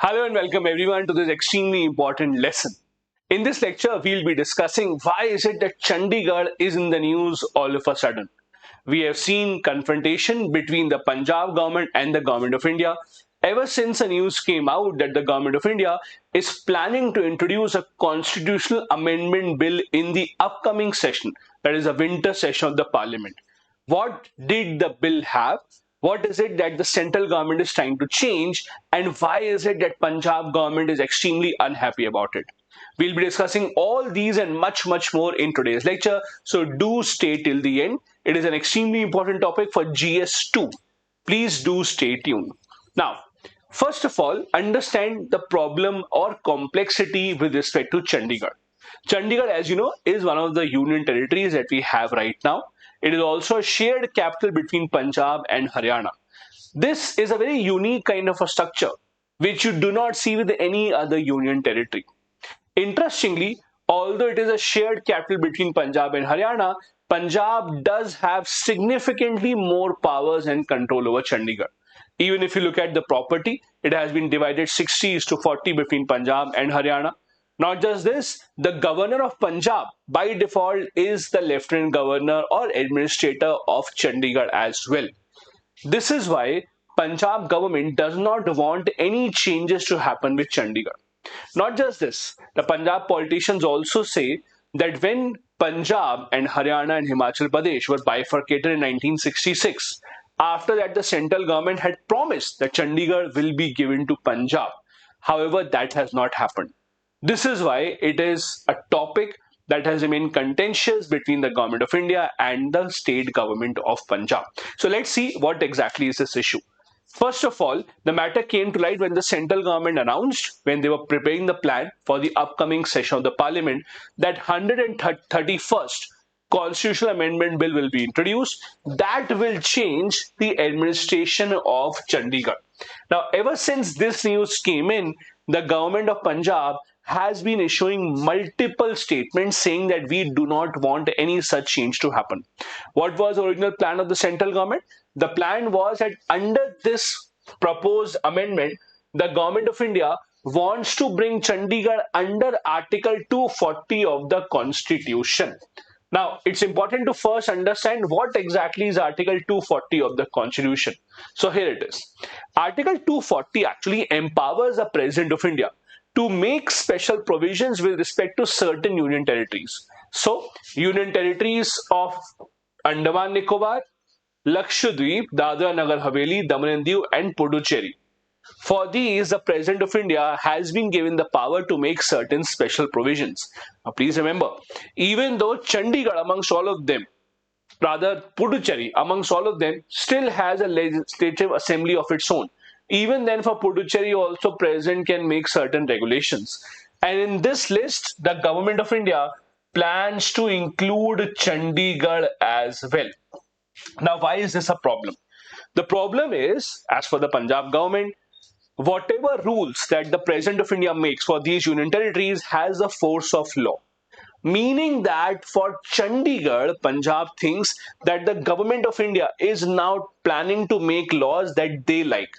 Hello and welcome everyone to this extremely important lesson. In this lecture, we'll be discussing why is it that Chandigarh is in the news all of a sudden. We have seen confrontation between the Punjab government and the government of India ever since the news came out that the government of India is planning to introduce a constitutional amendment bill in the upcoming session, that is a winter session of the parliament. What did the bill have? What is it that the central government is trying to change? And why is it that Punjab government is extremely unhappy about it? We'll be discussing all these and much more in today's lecture. So do stay till the end. It is an extremely important topic for GS2. Please do stay tuned. Now, first of all, understand the problem or complexity with respect to Chandigarh. Chandigarh, as you know, is one of the union territories that we have right now. It is also a shared capital between Punjab and Haryana. This is a very unique kind of a structure which you do not see with any other union territory. Interestingly, although it is a shared capital between Punjab and Haryana, Punjab does have significantly more powers and control over Chandigarh. Even if you look at the property, it has been divided 60:40 between Punjab and Haryana. Not just this, the governor of Punjab by default is the lieutenant governor or administrator of Chandigarh as well. This is why Punjab government does not want any changes to happen with Chandigarh. Not just this, the Punjab politicians also say that when Punjab and Haryana and Himachal Pradesh were bifurcated in 1966, after that the central government had promised that Chandigarh will be given to Punjab. However, that has not happened. This is why it is a topic that has remained contentious between the government of India and the state government of Punjab. So let's see what exactly is this issue. First of all, the matter came to light when the central government announced, when they were preparing the plan for the upcoming session of the parliament, that 131st constitutional amendment bill will be introduced that will change the administration of Chandigarh. Now, ever since this news came in, the government of Punjab has been issuing multiple statements saying that we do not want any such change to happen. What was the original plan of the central government? The plan was that under this proposed amendment, the government of India wants to bring Chandigarh under Article 240 of the Constitution. Now, it's important to first understand what exactly is Article 240 of the Constitution. So here it is. Article 240 actually empowers the President of India to make special provisions with respect to certain union territories. So, union territories of Andaman Nicobar, Lakshadweep, Dadra Nagar Haveli, Daman and Diu, and Puducherry. For these, the President of India has been given the power to make certain special provisions. Now, please remember, even though Chandigarh amongst all of them, rather Puducherry amongst all of them, still has a legislative assembly of its own. Even then, for Puducherry also, President can make certain regulations. And in this list, the government of India plans to include Chandigarh as well. Now, why is this a problem? The problem is, as for the Punjab government, whatever rules that the President of India makes for these union territories has the force of law. Meaning that for Chandigarh, Punjab thinks that the government of India is now planning to make laws that they like,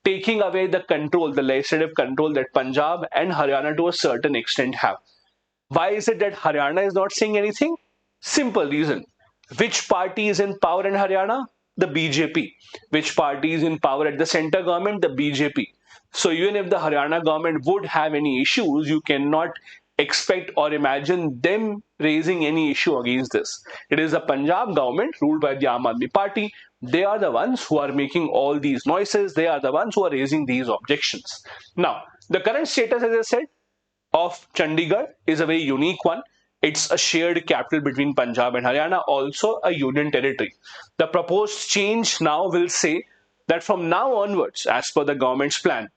taking away the control, the legislative control that Punjab and Haryana to a certain extent have. Why is it that Haryana is not saying anything? Simple reason. Which party is in power in Haryana? The BJP. Which party is in power at the center government? The BJP. So even if the Haryana government would have any issues, you cannot expect or imagine them raising any issue against this. It is the Punjab government ruled by the Aam Aadmi Party. They are the ones who are making all these noises. They are the ones who are raising these objections. Now, the current status, as I said, of Chandigarh is a very unique one. It's a shared capital between Punjab and Haryana, also a union territory. The proposed change now will say that from now onwards, as per the government's plan,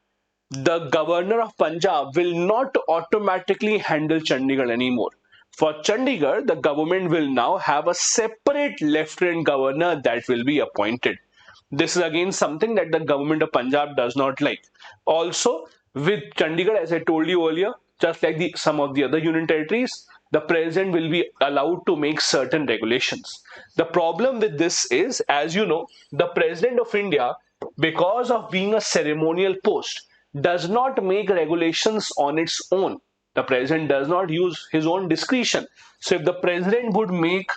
the governor of Punjab will not automatically handle Chandigarh anymore. For Chandigarh, the government will now have a separate lieutenant governor that will be appointed. This is again something that the government of Punjab does not like. Also, with Chandigarh, as I told you earlier, just like some of the other union territories, the president will be allowed to make certain regulations. The problem with this is, as you know, the President of India, because of being a ceremonial post, does not make regulations on its own. The president does not use his own discretion. So if the president would make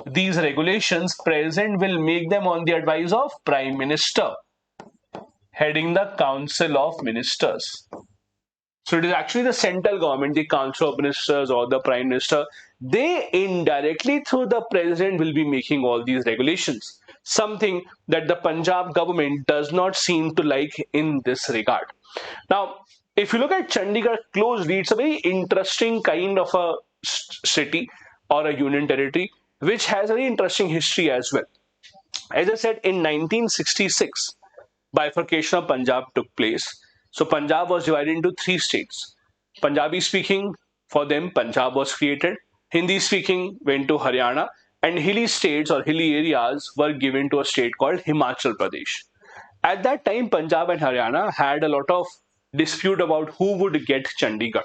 these regulations, president will make them on the advice of prime minister, heading the council of ministers. So it is actually the central government, the council of ministers or the prime minister. They indirectly through the president will be making all these regulations. Something that the Punjab government does not seem to like in this regard. Now, if you look at Chandigarh closely, it's a very interesting kind of a city or a union territory, which has a very interesting history as well. As I said, in 1966, bifurcation of Punjab took place. So Punjab was divided into three states. Punjabi speaking, for them, Punjab was created. Hindi speaking went to Haryana, and hilly states or hilly areas were given to a state called Himachal Pradesh. At that time, Punjab and Haryana had a lot of dispute about who would get Chandigarh.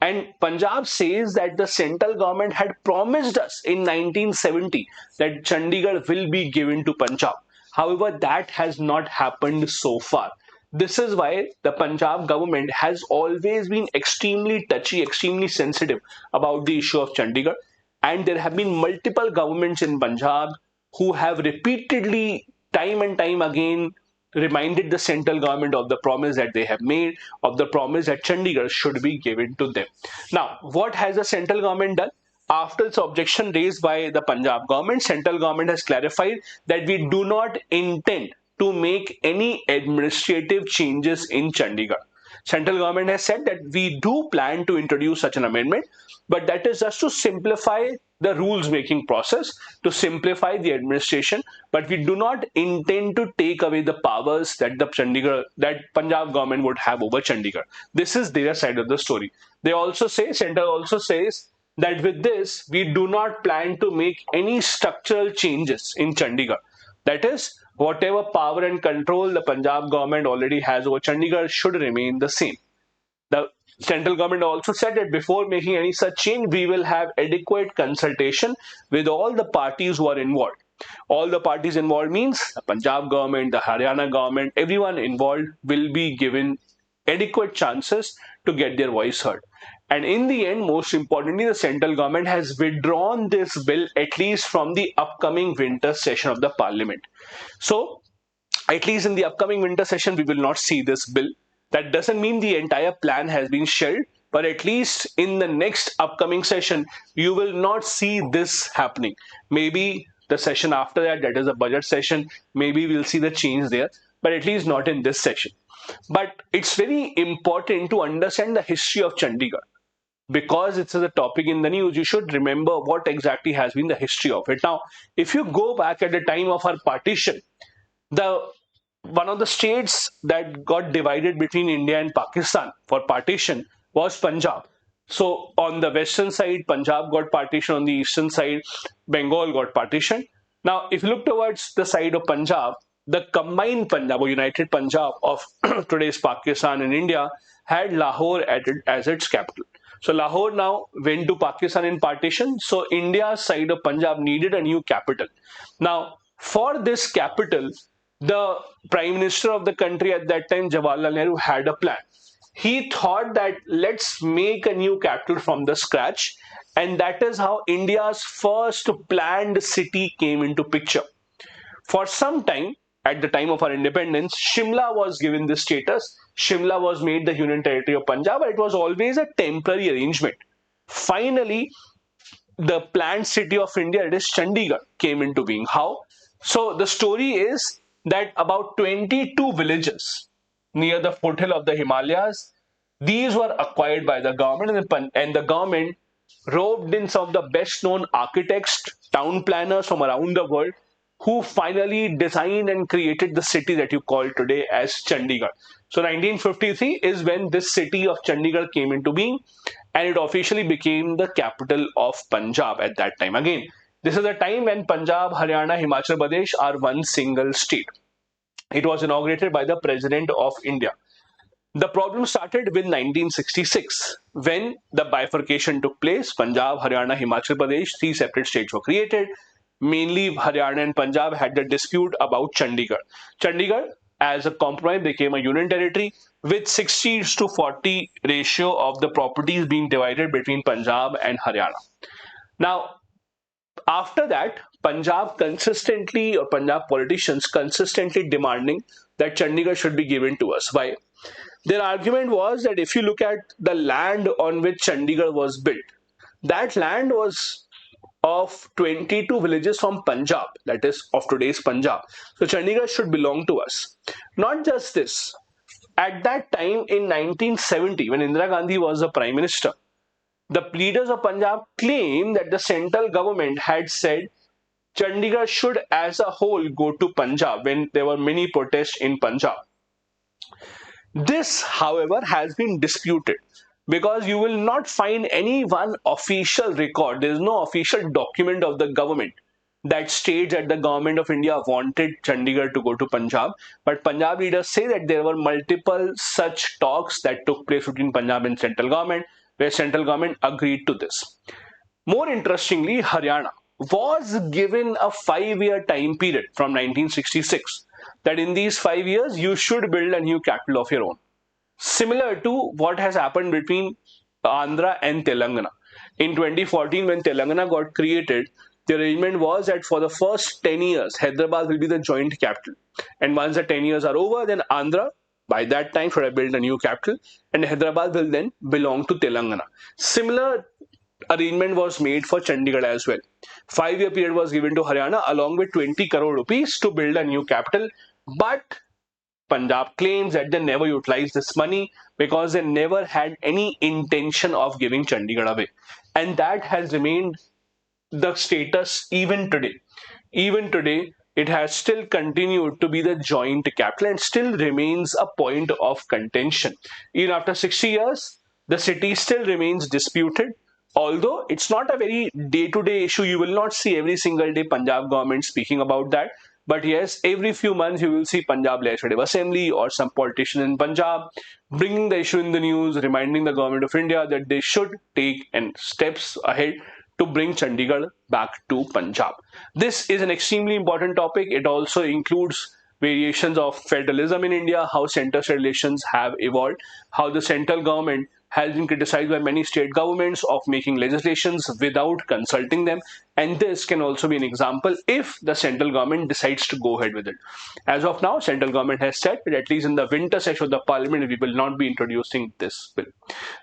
And Punjab says that the central government had promised us in 1970 that Chandigarh will be given to Punjab. However, that has not happened so far. This is why the Punjab government has always been extremely touchy, extremely sensitive about the issue of Chandigarh. And there have been multiple governments in Punjab who have repeatedly, time and time again, reminded the central government of the promise that they have made, of the promise that Chandigarh should be given to them. Now, what has the central government done? After its objection raised by the Punjab government, central government has clarified that we do not intend to make any administrative changes in Chandigarh. Central government has said that we do plan to introduce such an amendment, but that is just to simplify the rules making process, to simplify the administration, but we do not intend to take away the powers that that Punjab government would have over Chandigarh. This is their side of the story. They also say, Central also says that with this, we do not plan to make any structural changes in Chandigarh. That is, whatever power and control the Punjab government already has over Chandigarh should remain the same. The central government also said that before making any such change, we will have adequate consultation with all the parties who are involved. All the parties involved means the Punjab government, the Haryana government, everyone involved will be given adequate chances to get their voice heard. And in the end, most importantly, the central government has withdrawn this bill at least from the upcoming winter session of the parliament. So, at least in the upcoming winter session, we will not see this bill. That doesn't mean the entire plan has been shelved, but at least in the next upcoming session, you will not see this happening. Maybe the session after that, that is a budget session, maybe we'll see the change there, but at least not in this session. But it's very important to understand the history of Chandigarh. Because it's a topic in the news, you should remember what exactly has been the history of it. Now, if you go back at the time of our partition, one of the states that got divided between India and Pakistan for partition was Punjab. So on the western side, Punjab got partition. On the eastern side, Bengal got partition. Now, if you look towards the side of Punjab, the combined Punjab or united Punjab of today's Pakistan and India had Lahore as its capital. So Lahore now went to Pakistan in partition. So India's side of Punjab needed a new capital. Now, for this capital, the Prime Minister of the country at that time, Jawaharlal Nehru, had a plan. He thought that let's make a new capital from the scratch, and that is how India's first planned city came into picture. For some time, at the time of our independence, Shimla was given this status. Shimla was made the Union Territory of Punjab, but it was always a temporary arrangement. Finally, the planned city of India, it is Chandigarh, came into being. How? So the story is that about 22 villages near the foothill of the Himalayas, these were acquired by the government, and the government roped in some of the best known architects, town planners from around the world, who finally designed and created the city that you call today as Chandigarh. So 1953 is when this city of Chandigarh came into being, and it officially became the capital of Punjab at that time. Again, this is a time when Punjab, Haryana, Himachal Pradesh are one single state. It was inaugurated by the President of India. The problem started with 1966 when the bifurcation took place. Punjab, Haryana, Himachal Pradesh, three separate states were created. Mainly Haryana and Punjab had the dispute about Chandigarh. Chandigarh, as a compromise, became a union territory. with 60:40 ratio of the properties being divided between Punjab and Haryana. Now, after that, Punjab politicians consistently demanding that Chandigarh should be given to us. Why? Their argument was that if you look at the land on which Chandigarh was built, that land was of 22 villages from Punjab, that is, of today's Punjab. So Chandigarh should belong to us. Not just this, at that time in 1970, when Indira Gandhi was the Prime Minister, the leaders of Punjab claimed that the central government had said Chandigarh should as a whole go to Punjab when there were many protests in Punjab. This, however, has been disputed because you will not find any one official record. There is no official document of the government that states that the government of India wanted Chandigarh to go to Punjab. But Punjab leaders say that there were multiple such talks that took place between Punjab and central government, where central government agreed to this. More interestingly, Haryana was given a 5-year time period from 1966 that in these 5 years you should build a new capital of your own. Similar to what has happened between Andhra and Telangana. In 2014, when Telangana got created, the arrangement was that for the first 10 years, Hyderabad will be the joint capital. And once the 10 years are over, then Andhra, by that time, should have built a new capital, and Hyderabad will then belong to Telangana. Similar arrangement was made for Chandigarh as well. 5-year period was given to Haryana along with 20 crore rupees to build a new capital. But Punjab claims that they never utilized this money because they never had any intention of giving Chandigarh away. And that has remained the status even today. Even today, it has still continued to be the joint capital and still remains a point of contention. Even after 60 years, the city still remains disputed. Although it's not a very day-to-day issue, you will not see every single day Punjab government speaking about that. But yes, every few months you will see Punjab Legislative Assembly or some politician in Punjab bringing the issue in the news, reminding the government of India that they should take steps ahead to bring Chandigarh back to Punjab. This is an extremely important topic. It also includes variations of federalism in India, how center-state relations have evolved, how the central government has been criticized by many state governments of making legislations without consulting them. And this can also be an example if the central government decides to go ahead with it. As of now, central government has said that at least in the winter session of the parliament, we will not be introducing this bill.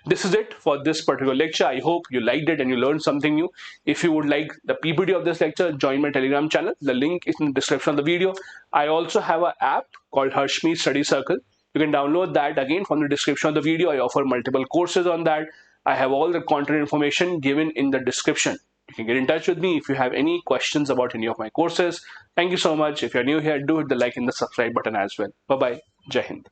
This is it for this particular lecture. I hope you liked it and you learned something new. If you would like the PPT of this lecture, join my Telegram channel. The link is in the description of the video. I also have an app called Harshmeet Study Circle. You can download that again from the description of the video. I offer multiple courses on that. I have all the content information given in the description. You can get in touch with me if you have any questions about any of my courses. Thank you so much. If you're new here, do hit the like and the subscribe button as well. Bye-bye. Jai Hind.